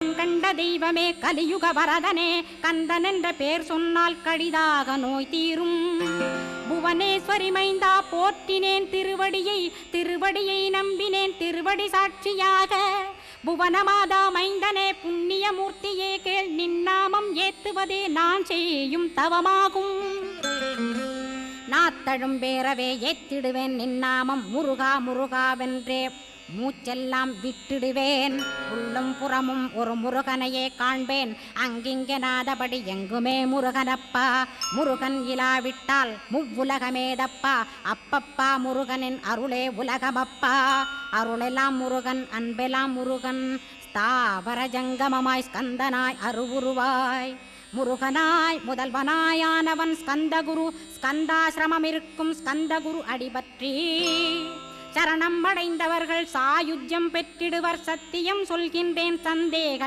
கண்ட தெய்வமே கலியுக வரதனே கந்தன் என்ற பேர் சொன்னால் கடிதாக நோய் தீரும். புவனேஸ்வரி மைந்தா போற்றினேன் திருவடியை நம்பினேன் திருவடி சாட்சியாக. புவனமாதா மைந்தனே புண்ணிய மூர்த்தியே கேள் நின்னாமம் ஏத்துவதே நான் செய்யும் தவமாகும். நாத்தழும் பேரவே ஏத்திடுவேன் நின்னாமம் முருகா முருகாவென்றே மூச்செல்லாம் விட்டுடுவேன். உள்ளும் புறமும் ஒரு முருகனையே காண்பேன் அங்கிங்கெனாதபடி எங்குமே முருகனப்பா. முருகன் இலாவிட்டால் முவ்வுலகமேதப்பா. அப்பப்பா முருகனின் அருளே உலகமப்பா. அருளெல்லாம் முருகன் அன்பெல்லாம் முருகன் ஸ்தாவர ஜங்கமமாய் ஸ்கந்தனாய் அருவுருவாய் முருகனாய் முதல்வனாயானவன் ஸ்கந்தகுரு. ஸ்கந்தாசிரமம் இருக்கும் ஸ்கந்தகுரு அடிபற்றி சரணம் அடைந்தவர்கள் சாயுஜ்யம் பெற்றிடுவர். சத்தியம் சொல்கின்றேன் சந்தேகம்